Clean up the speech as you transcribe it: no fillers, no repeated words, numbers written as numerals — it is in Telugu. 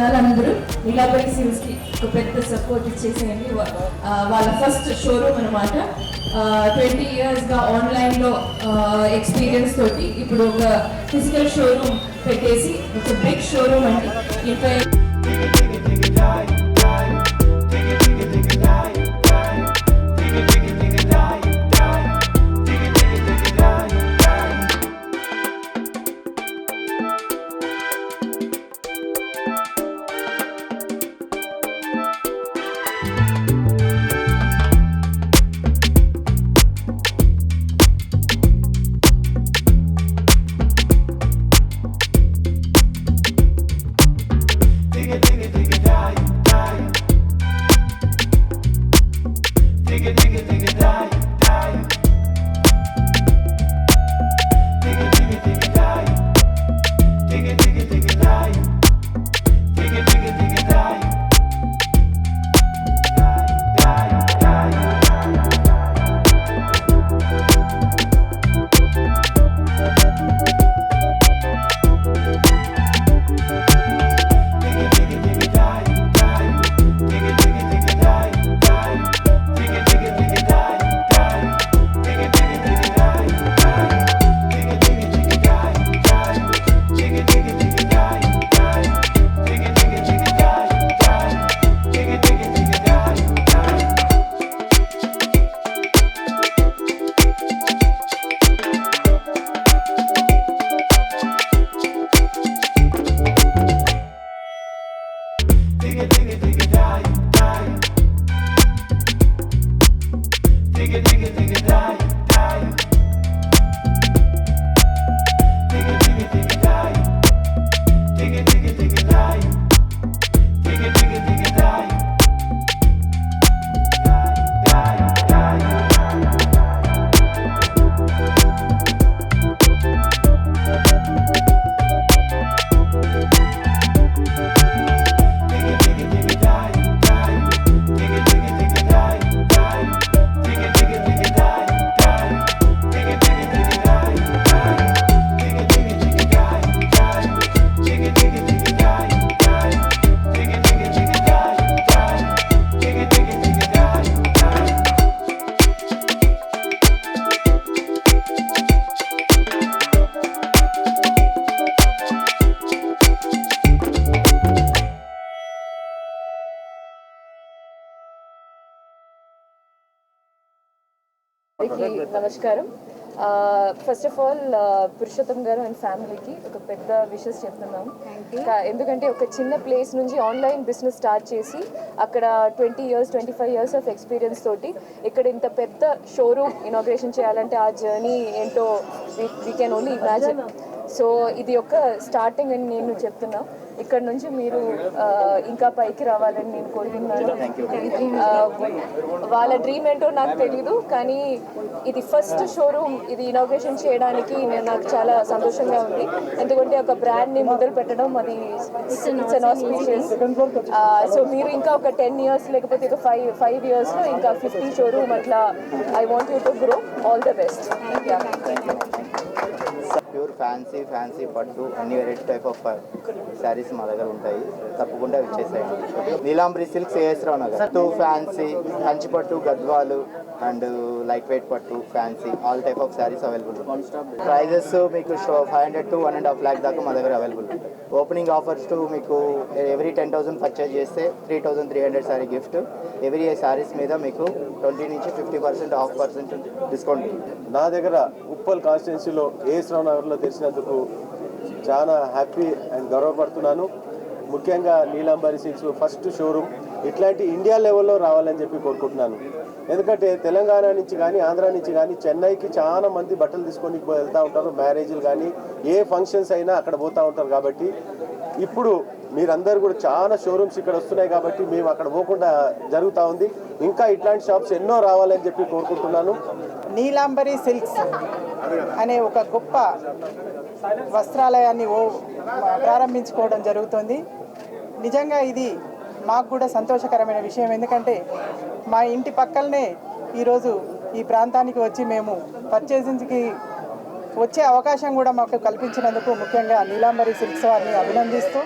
జనాలందరూ నీలాంబరి సిల్క్స్కి ఒక పెద్ద సపోర్ట్ ఇచ్చేసేయండి. వాళ్ళ ఫస్ట్ షోరూమ్ అనమాట. 20 yearsగా ఆన్లైన్లో ఎక్స్పీరియన్స్ తోటి ఇప్పుడు ఒక ఫిజికల్ షోరూమ్ పెట్టేసి ఒక బిగ్ షోరూమ్ అండి. ఇంకా నమస్కారం. ఫస్ట్ ఆఫ్ ఆల్ పురుషోత్తం గారు అండ్ ఫ్యామిలీకి ఒక పెద్ద విషెస్ చెప్తున్నాం. ఎందుకంటే ఒక చిన్న ప్లేస్ నుంచి ఆన్లైన్ బిజినెస్ స్టార్ట్ చేసి అక్కడ 20 years 25 years ఆఫ్ ఎక్స్పీరియన్స్ తోటి ఇక్కడ ఇంత పెద్ద షోరూమ్ ఇనాగ్రేషన్ చేయాలంటే ఆ జర్నీ ఏంటో we can only imagine. So ఇది ఒక స్టార్టింగ్ అని నేను చెప్తున్నా. ఇక్కడ నుంచి మీరు ఇంకా పైకి రావాలని నేను కోరుకుంటున్నాను. వాళ్ళ డ్రీమ్ ఏంటో నాకు తెలీదు, కానీ ఇది ఫస్ట్ షోరూమ్ ఇది ఇనాగ్రేషన్ చేయడానికి నాకు చాలా సంతోషంగా ఉంది. ఎందుకంటే ఒక బ్రాండ్ని మొదలు పెట్టడం అది ఇట్స్ అన్ ఆస్పీషియస్. సో మీరు ఇంకా ఒక 10 years లేకపోతే ఒక 5 yearsలో ఇంకా 50 షోరూమ్ అట్లా I want you to grow. All the best. Pure fancy పట్టు అన్ని వెరైటీ టైప్ ఆఫ్ శారీస్ మా దగ్గర ఉంటాయి. తప్పకుండా వచ్చేసాయండి. నీలాంబరి సిల్క్స్ ఏఎస్ రావు నగర్. పట్టు ఫ్యాన్సీ, కంచి పట్టు, గద్వాలు అండ్ లైట్ వెయిట్ పట్టు, fancy all type of saris available ఉంటాయి. ప్రైజెస్ మీకు 500 to 1.5 lakh దాకా మా దగ్గర అవైలబుల్ ఉంటాయి. ఓపెనింగ్ ఆఫర్స్ టు మీకు ఎవ్రీ 10,000 పర్చేజ్ చేస్తే 3,300 శారీ గిఫ్ట్. ఎవ్రీ శారీస్ మీద మీకు 20 నుంచి 50% ఆఫ్ డిస్కౌంట్. నా దగ్గర ఉప్పల్ కాన్స్టిట్యున్సీలో ఏఎస్ రావు నగర్లో తెలిసినందుకు చాలా హ్యాపీ అండ్ గర్వపడుతున్నాను. ముఖ్యంగా నీలాంబరి సిల్క్స్ ఫస్ట్ షోరూమ్ ఇట్లాంటి ఇండియా లెవెల్లో రావాలని చెప్పి కోరుకుంటున్నాను. ఎందుకంటే తెలంగాణ నుంచి కానీ ఆంధ్ర నుంచి కానీ చెన్నైకి చాలా మంది బట్టలు తీసుకొని వెళ్తూ ఉంటారు. మ్యారేజ్లు కానీ ఏ ఫంక్షన్స్ అయినా అక్కడ పోతూ ఉంటారు. కాబట్టి ఇప్పుడు మీరందరూ కూడా చాలా షోరూమ్స్ ఇక్కడ వస్తున్నాయి కాబట్టి మేము అక్కడ పోకుండా జరుగుతూ ఉంది. ఇంకా ఇట్లాంటి షాప్స్ ఎన్నో రావాలని చెప్పి కోరుకుంటున్నాను. నీలాంబరి సిల్క్స్ అనే ఒక గొప్ప వస్త్రాలయాన్ని ప్రారంభించుకోవడం జరుగుతుంది. నిజంగా ఇది మాకు కూడా సంతోషకరమైన విషయం. ఎందుకంటే మా ఇంటి పక్కనే ఈరోజు ఈ ప్రాంతానికి వచ్చి మేము పర్చేసింగ్కి వచ్చే అవకాశం కూడా మాకు కల్పించినందుకు ముఖ్యంగా నీలాంబరి సిల్క్స్ వారిని అభినందిస్తూ